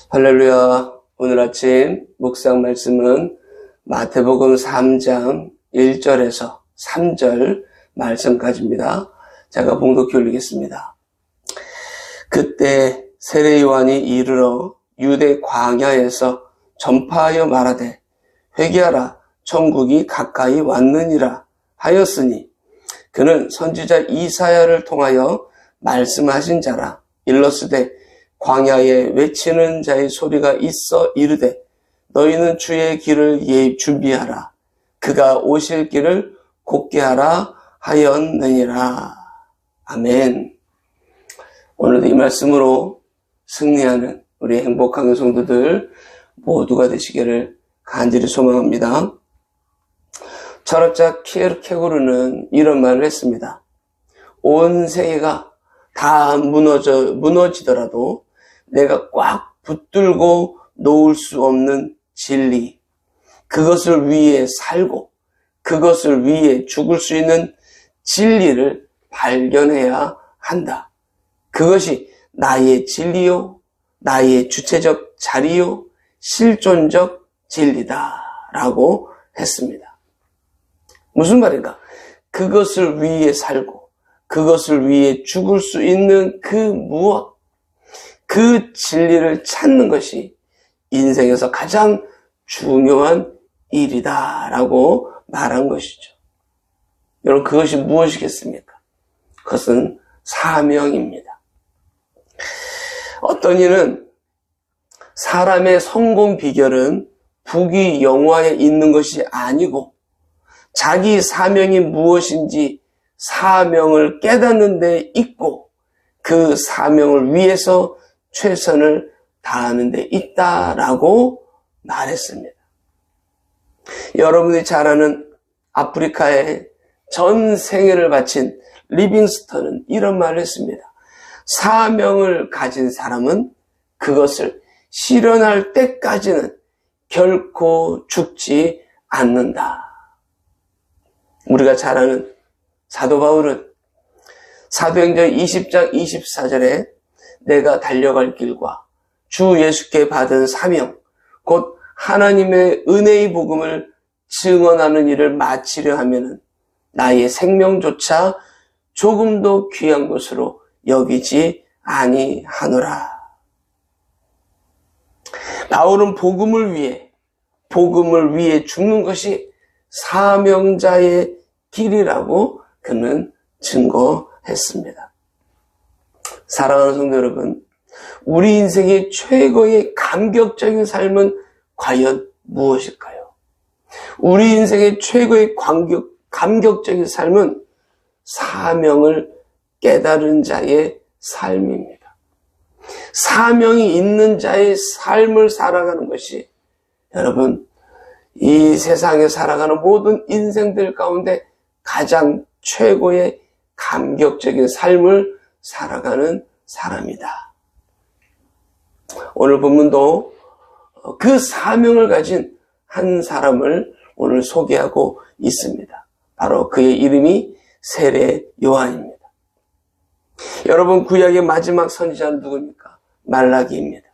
할렐루야. 오늘 아침 묵상 말씀은 마태복음 3장 1절에서 3절 말씀까지입니다. 제가 봉독해 올리겠습니다. 그때 세례 요한이 이르러 유대 광야에서 전파하여 말하되 회개하라 천국이 가까이 왔느니라 하였으니 그는 선지자 이사야를 통하여 말씀하신 자라. 일러스되 광야에 외치는 자의 소리가 있어 이르되 너희는 주의 길을 준비하라. 그가 오실 길을 곧게 하라 하였느니라. 아멘. 오늘도 이 말씀으로 승리하는 우리 행복한 성도들 모두가 되시기를 간절히 소망합니다. 철학자 키에르케고르는 이런 말을 했습니다. 온 세계가 다 무너지더라도 내가 꽉 붙들고 놓을 수 없는 진리, 그것을 위해 살고 그것을 위해 죽을 수 있는 진리를 발견해야 한다. 그것이 나의 진리요, 나의 주체적 자리요, 실존적 진리다 라고 했습니다. 무슨 말인가? 그것을 위해 살고 그것을 위해 죽을 수 있는 그 무엇, 그 진리를 찾는 것이 인생에서 가장 중요한 일이다라고 말한 것이죠. 여러분, 그것이 무엇이겠습니까? 그것은 사명입니다. 어떤 이는 사람의 성공 비결은 부귀 영화에 있는 것이 아니고 자기 사명이 무엇인지 사명을 깨닫는 데 있고 그 사명을 위해서 최선을 다하는 데 있다라고 말했습니다. 여러분이 잘 아는 아프리카에 전 생애를 바친 리빙스턴은 이런 말을 했습니다. 사명을 가진 사람은 그것을 실현할 때까지는 결코 죽지 않는다. 우리가 잘 아는 사도 바울은 사도행전 20장 24절에 내가 달려갈 길과 주 예수께 받은 사명, 곧 하나님의 은혜의 복음을 증언하는 일을 마치려 하면은 나의 생명조차 조금도 귀한 것으로 여기지 아니하노라. 바울은 복음을 위해 죽는 것이 사명자의 길이라고 그는 증거했습니다. 사랑하는 성도 여러분, 우리 인생의 최고의 감격적인 삶은 과연 무엇일까요? 우리 인생의 최고의 감격적인 삶은 사명을 깨달은 자의 삶입니다. 사명이 있는 자의 삶을 살아가는 것이 여러분, 이 세상에 살아가는 모든 인생들 가운데 가장 최고의 감격적인 삶을 살아가는 사람이다. 오늘 본문도 그 사명을 가진 한 사람을 오늘 소개하고 있습니다. 바로 그의 이름이 세례 요한입니다. 여러분, 구약의 마지막 선지자는 누굽니까? 말라기입니다.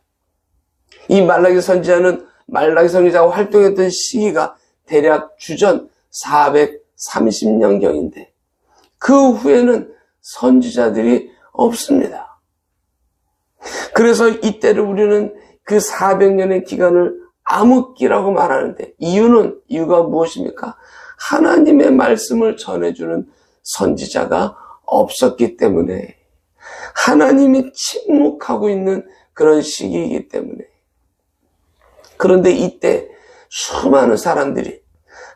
이 말라기 선지자가 활동했던 시기가 대략 주전 430년경인데 그 후에는 선지자들이 없습니다. 그래서 이때를 우리는 그 400년의 기간을 암흑기라고 말하는데 이유가 무엇입니까? 하나님의 말씀을 전해주는 선지자가 없었기 때문에, 하나님이 침묵하고 있는 그런 시기이기 때문에. 그런데 이때 수많은 사람들이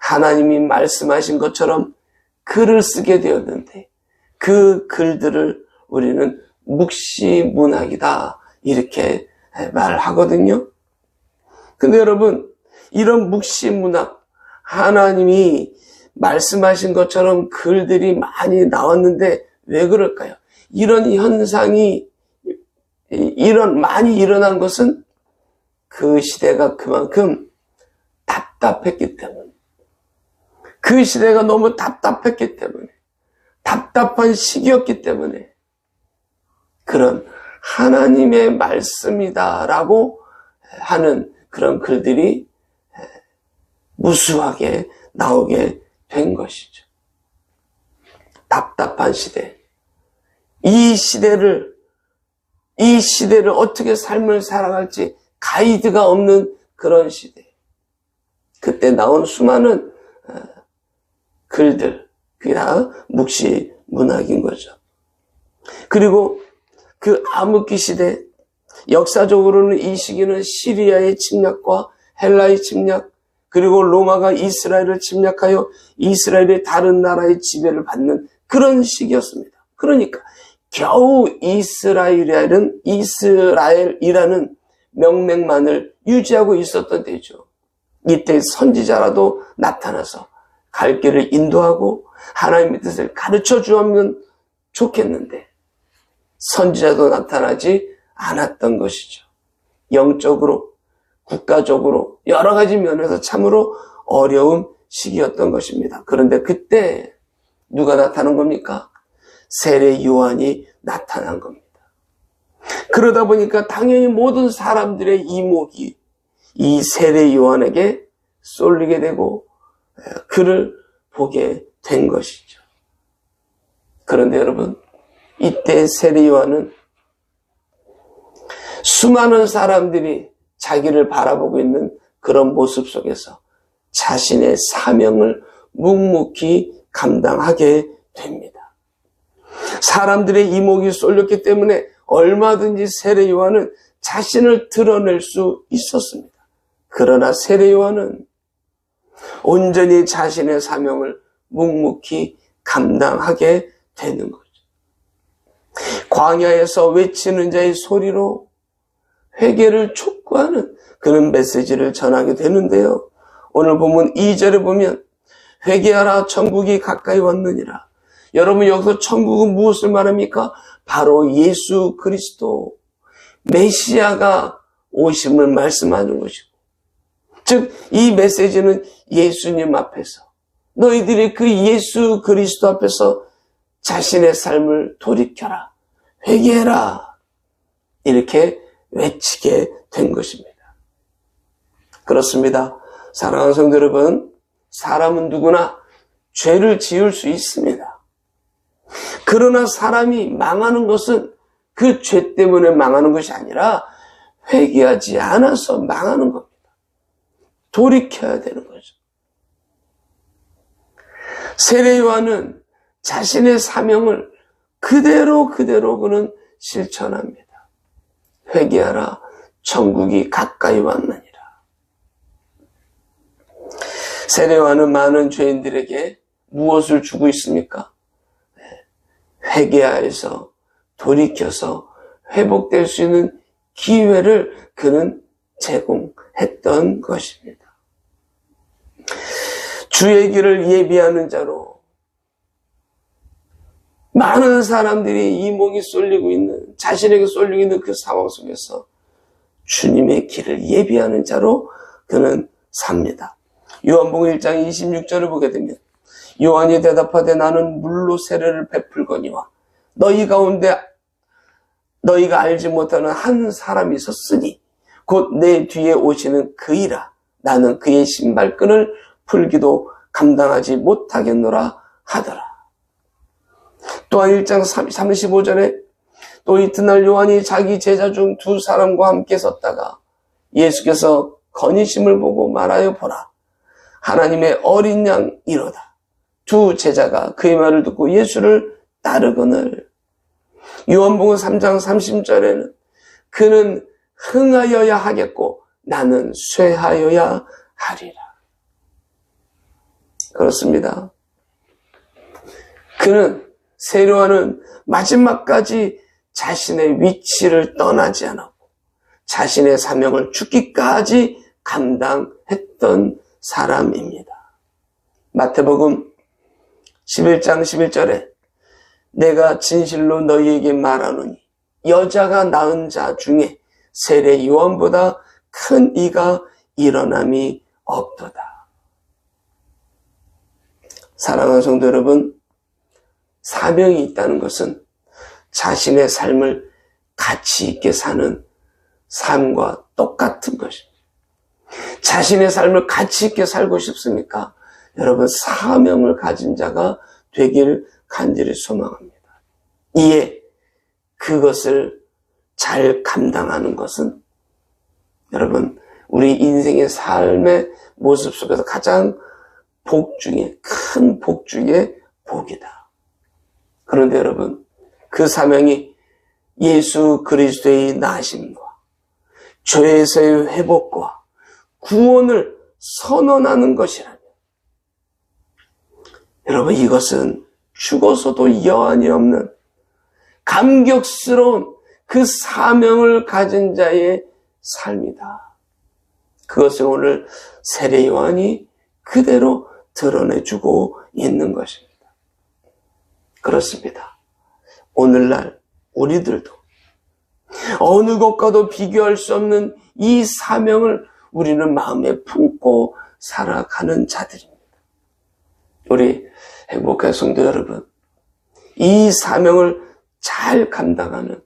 하나님이 말씀하신 것처럼 글을 쓰게 되었는데 그 글들을 우리는 묵시문학이다 이렇게 말하거든요. 근데 여러분, 이런 묵시문학, 하나님이 말씀하신 것처럼 글들이 많이 나왔는데 왜 그럴까요? 이런 현상이 많이 일어난 것은 그 시대가 그만큼 답답했기 때문에, 그 시대가 너무 답답했기 때문에, 답답한 시기였기 때문에 그런 하나님의 말씀이다라고 하는 그런 글들이 무수하게 나오게 된 것이죠. 답답한 시대. 이 시대를 어떻게 삶을 살아갈지 가이드가 없는 그런 시대. 그때 나온 수많은 글들, 그게 다 묵시문학인 거죠. 그리고 그 암흑기 시대, 역사적으로는 이 시기는 시리아의 침략과 헬라의 침략, 그리고 로마가 이스라엘을 침략하여 이스라엘의 다른 나라의 지배를 받는 그런 시기였습니다. 그러니까 겨우 이스라엘이라는 명맥만을 유지하고 있었던 때죠. 이때 선지자라도 나타나서 갈 길을 인도하고 하나님의 뜻을 가르쳐 주었으면 좋겠는데 선지자도 나타나지 않았던 것이죠. 영적으로, 국가적으로 여러 가지 면에서 참으로 어려운 시기였던 것입니다. 그런데 그때 누가 나타난 겁니까? 세례 요한이 나타난 겁니다. 그러다 보니까 당연히 모든 사람들의 이목이 이 세례 요한에게 쏠리게 되고 그를 보게 된 것이죠. 그런데 여러분, 이때 세례 요한은 수많은 사람들이 자기를 바라보고 있는 그런 모습 속에서 자신의 사명을 묵묵히 감당하게 됩니다. 사람들의 이목이 쏠렸기 때문에 얼마든지 세례 요한은 자신을 드러낼 수 있었습니다. 그러나 세례 요한은 온전히 자신의 사명을 묵묵히 감당하게 되는 거죠. 광야에서 외치는 자의 소리로 회개를 촉구하는 그런 메시지를 전하게 되는데요. 오늘 본문 2절에 보면 회개하라 천국이 가까이 왔느니라. 여러분, 여기서 천국은 무엇을 말합니까? 바로 예수 그리스도 메시아가 오심을 말씀하는 것이고, 즉 이 메시지는 예수님 앞에서 너희들이 그 예수 그리스도 앞에서 자신의 삶을 돌이켜라, 회개해라, 이렇게 외치게 된 것입니다. 그렇습니다. 사랑하는 성도 여러분, 사람은 누구나 죄를 지을 수 있습니다. 그러나 사람이 망하는 것은 그 죄 때문에 망하는 것이 아니라 회개하지 않아서 망하는 겁니다. 돌이켜야 되는 거죠. 세례 요한은 자신의 사명을 그대로 그는 실천합니다. 회개하라, 천국이 가까이 왔느니라. 세례 요한은 많은 죄인들에게 무엇을 주고 있습니까? 회개하여서 돌이켜서 회복될 수 있는 기회를 그는 제공했던 것입니다. 주의 길을 예비하는 자로 많은 사람들이 이목이 쏠리고 있는, 자신에게 쏠리고 있는 그 상황 속에서 주님의 길을 예비하는 자로 그는 삽니다. 요한복음 1장 26절을 보게 되면 요한이 대답하되 나는 물로 세례를 베풀거니와 너희 가운데 너희가 알지 못하는 한 사람이 있었으니 곧 내 뒤에 오시는 그이라. 나는 그의 신발끈을 풀기도 감당하지 못하겠노라 하더라. 또한 1장 35절에 또 이튿날 요한이 자기 제자 중 두 사람과 함께 섰다가 예수께서 건의심을 보고 말하여 보라. 하나님의 어린 양 이로다. 두 제자가 그의 말을 듣고 예수를 따르거늘. 요한복음 3장 30절에는 그는 흥하여야 하겠고 나는 쇠하여야 하리라. 그렇습니다. 그는, 세례 요한은 마지막까지 자신의 위치를 떠나지 않았고 자신의 사명을 죽기까지 감당했던 사람입니다. 마태복음 11장 11절에 내가 진실로 너희에게 말하노니 여자가 낳은 자 중에 세례 요한보다 큰 이가 일어남이 없도다. 사랑하는 성도 여러분, 사명이 있다는 것은 자신의 삶을 가치 있게 사는 삶과 똑같은 것입니다. 자신의 삶을 가치 있게 살고 싶습니까? 여러분, 사명을 가진 자가 되길 간절히 소망합니다. 이에 그것을 잘 감당하는 것은 여러분, 우리 인생의 삶의 모습 속에서 가장 복 중에, 큰 복 중에 복이다. 그런데 여러분, 그 사명이 예수 그리스도의 나심과 죄에서의 회복과 구원을 선언하는 것이라면, 여러분, 이것은 죽어서도 여한이 없는 감격스러운 그 사명을 가진 자의 삶이다. 그것을 오늘 세례 요한이 그대로 드러내주고 있는 것입니다. 그렇습니다. 오늘날 우리들도 어느 것과도 비교할 수 없는 이 사명을 우리는 마음에 품고 살아가는 자들입니다. 우리 행복한 성도 여러분, 이 사명을 잘 감당하는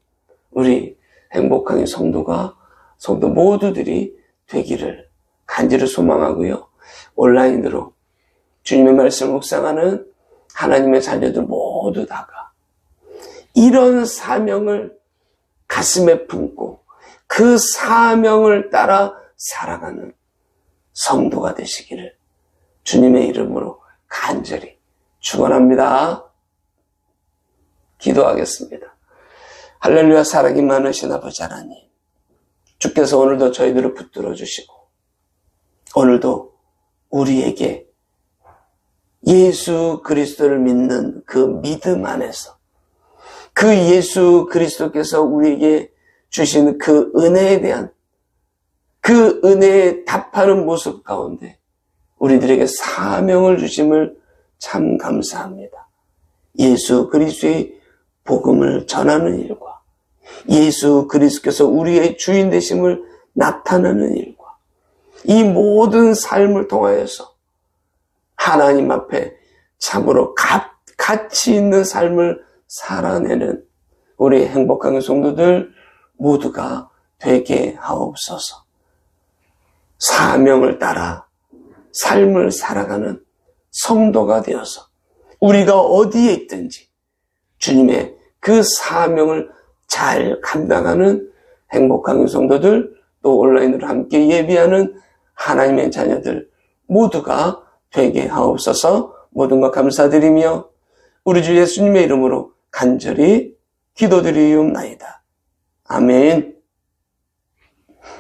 우리 행복한 성도 모두들이 되기를 간절히 소망하고요. 온라인으로 주님의 말씀을 묵상하는 하나님의 자녀들 모두 다가 이런 사명을 가슴에 품고 그 사명을 따라 살아가는 성도가 되시기를 주님의 이름으로 간절히 축원합니다. 기도하겠습니다. 할렐루야. 사랑이 많으신 아버지 하나님, 주께서 오늘도 저희들을 붙들어 주시고 오늘도 우리에게 예수 그리스도를 믿는 그 믿음 안에서 그 예수 그리스도께서 우리에게 주신 그 은혜에 대한 그 은혜에 답하는 모습 가운데 우리들에게 사명을 주심을 참 감사합니다. 예수 그리스도의 복음을 전하는 일과 예수 그리스도께서 우리의 주인 되심을 나타내는 일과 이 모든 삶을 통하여서 하나님 앞에 참으로 가치 있는 삶을 살아내는 우리 행복한 성도들 모두가 되게 하옵소서. 사명을 따라 삶을 살아가는 성도가 되어서 우리가 어디에 있든지 주님의 그 사명을 잘 감당하는 행복한 성도들, 또 온라인으로 함께 예비하는 하나님의 자녀들 모두가 되게 하옵소서. 모든 것 감사드리며 우리 주 예수님의 이름으로 간절히 기도드리옵나이다. 아멘.